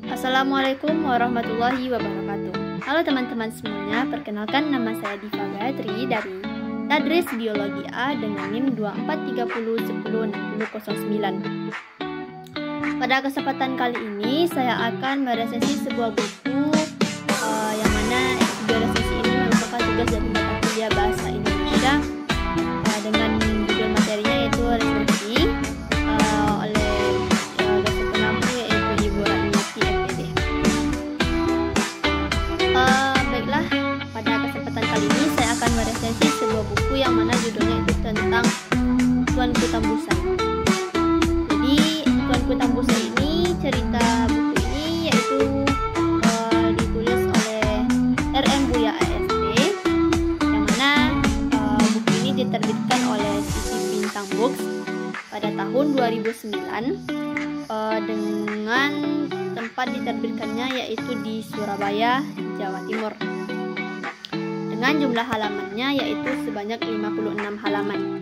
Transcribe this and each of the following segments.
Assalamualaikum warahmatullahi wabarakatuh. Halo teman-teman semuanya, perkenalkan nama saya Diva Gayatri dari Tadris Biologi A dengan NIM 2430106009. Pada kesempatan kali ini saya akan meresensi sebuah buku yang mana resensi ini merupakan tugas dari mata kuliah Bahasa Indonesia dengan judul materinya yaitu resensi oleh dosen penampu yaitu Ibu Ratniyati MPD. Baiklah, pada kesempatan kali ini saya akan meresensi sebuah buku yang mana judulnya itu tentang Tuanku Tambusai. Jadi Tuanku Tambusai ini, cerita buku ini yaitu ditulis oleh RM Buya AST, yang mana buku ini diterbitkan oleh Sisi Bintang Books pada tahun 2009 dengan tempat diterbitkannya yaitu di Surabaya, Jawa Timur, dengan jumlah halamannya yaitu sebanyak 56 halaman.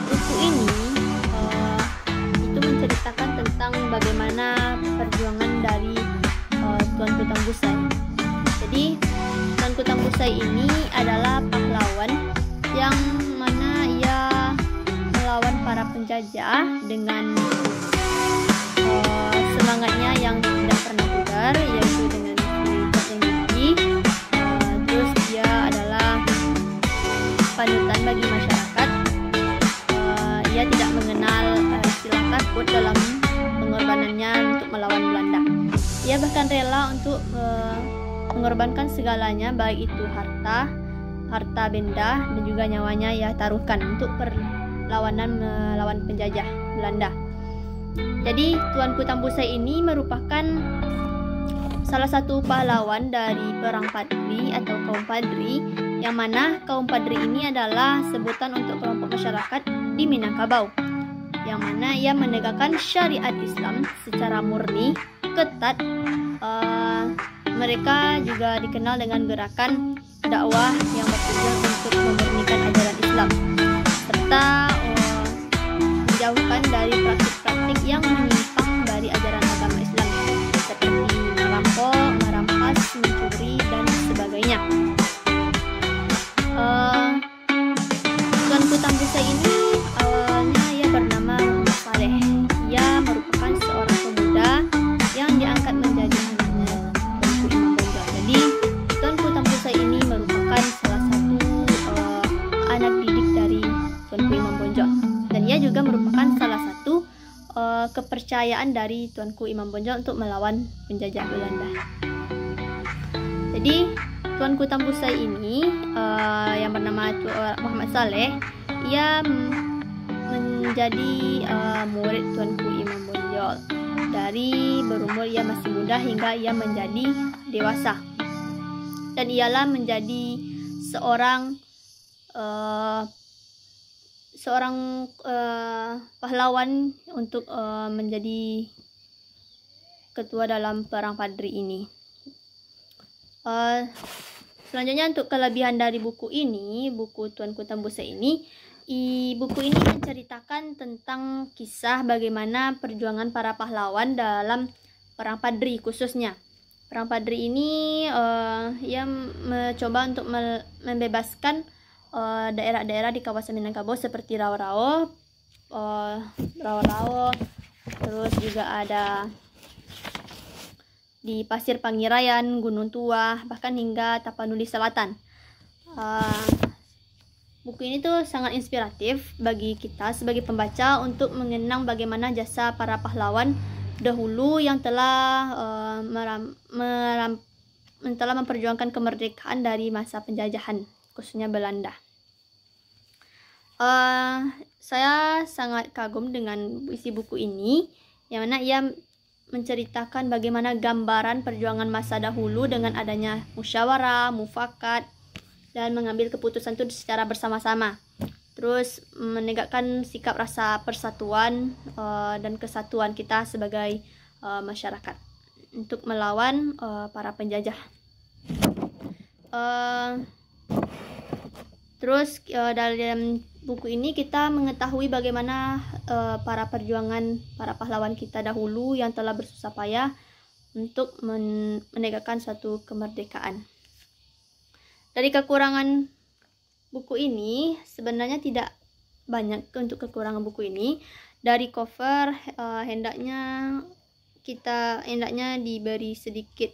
Buku ini itu menceritakan tentang bagaimana perjuangan dari Tuanku Tambusai. Jadi Tuanku Tambusai ini adalah pahlawan yang mana ia melawan para penjajah dengan semangatnya yang tidak pernah pudar, yaitu dengan yang tinggi. Terus dia adalah panutan bagi masyarakat. Ia tidak mengenal istilah takut dalam pengorbanannya untuk melawan Belanda. Ia bahkan rela untuk mengorbankan segalanya, baik itu harta benda dan juga nyawanya ia taruhkan untuk perlawanan melawan penjajah Belanda. Jadi Tuanku Tambusai ini merupakan salah satu pahlawan dari Perang Padri atau kaum Padri, yang mana kaum Padri ini adalah sebutan untuk kelompok masyarakat di Minangkabau, yang mana ia menegakkan syariat Islam secara murni, ketat. Mereka juga dikenal dengan gerakan dakwah yang bertujuan untuk memurnikan ajaran Islam serta menjauhkan dari praktik-praktik yang menyimpang dari ajaran agama Islam seperti merampok, merampas, mencuri dan sebagainya. Tuanku Tambusai ini awalnya ia bernama Muhammad Saleh. Ia merupakan seorang pemuda yang diangkat menjadi anaknya Tuanku Imam Bonjol. Jadi Tuanku Tambusai ini merupakan salah satu anak didik dari Tuanku Imam Bonjol, dan ia juga merupakan salah satu kepercayaan dari Tuanku Imam Bonjol untuk melawan penjajah Belanda. Jadi Tuanku Tambusai ini yang bernama Muhammad Saleh, ia menjadi murid Tuanku Imam Bonjol dari berumur ia masih muda hingga ia menjadi dewasa, dan ialah menjadi seorang pahlawan untuk menjadi ketua dalam Perang Padri ini. Selanjutnya untuk kelebihan dari buku ini, buku Tuanku Tambusai ini, buku ini menceritakan tentang kisah bagaimana perjuangan para pahlawan dalam Perang Padri khususnya. Perang Padri ini ia mencoba untuk membebaskan daerah-daerah di kawasan Minangkabau seperti Rawo-Rawo, terus juga ada di Pasir Pangirayan, Gunung Tua, bahkan hingga Tapanuli Selatan. Buku ini tuh sangat inspiratif bagi kita sebagai pembaca untuk mengenang bagaimana jasa para pahlawan dahulu yang telah memperjuangkan kemerdekaan dari masa penjajahan, khususnya Belanda. Saya sangat kagum dengan isi buku ini, yang mana ia menceritakan bagaimana gambaran perjuangan masa dahulu dengan adanya musyawarah, mufakat, dan mengambil keputusan itu secara bersama-sama. Terus menegakkan sikap rasa persatuan dan kesatuan kita sebagai masyarakat untuk melawan para penjajah. Terus dalam buku ini kita mengetahui bagaimana para pahlawan kita dahulu yang telah bersusah payah untuk menegakkan suatu kemerdekaan. Dari kekurangan buku ini, sebenarnya tidak banyak untuk kekurangan buku ini. Dari cover hendaknya diberi sedikit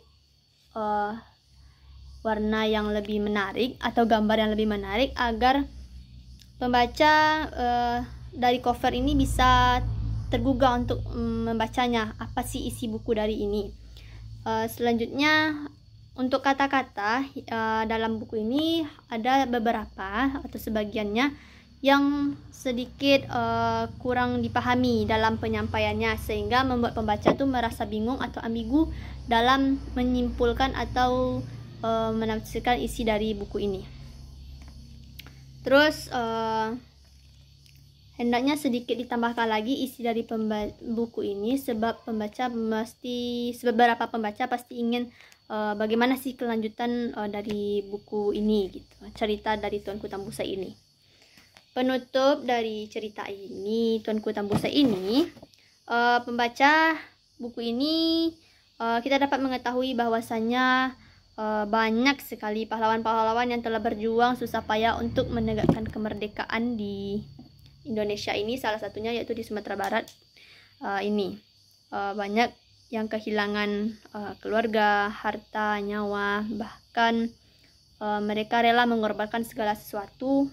warna yang lebih menarik atau gambar yang lebih menarik agar pembaca dari cover ini bisa tergugah untuk membacanya, apa sih isi buku dari ini. Selanjutnya untuk kata-kata dalam buku ini ada beberapa atau sebagiannya yang sedikit kurang dipahami dalam penyampaiannya, sehingga membuat pembaca tuh merasa bingung atau ambigu dalam menyimpulkan atau menafsirkan isi dari buku ini. Terus hendaknya sedikit ditambahkan lagi isi dari buku ini, sebab beberapa pembaca pasti ingin bagaimana sih kelanjutan dari buku ini gitu, cerita dari Tuanku Tambusa ini. Penutup dari cerita ini, Tuanku Tambusa ini, pembaca buku ini kita dapat mengetahui bahwasannya banyak sekali pahlawan-pahlawan yang telah berjuang susah payah untuk menegakkan kemerdekaan di Indonesia ini, salah satunya yaitu di Sumatera Barat ini. Banyak yang kehilangan keluarga, harta, nyawa, bahkan mereka rela mengorbankan segala sesuatu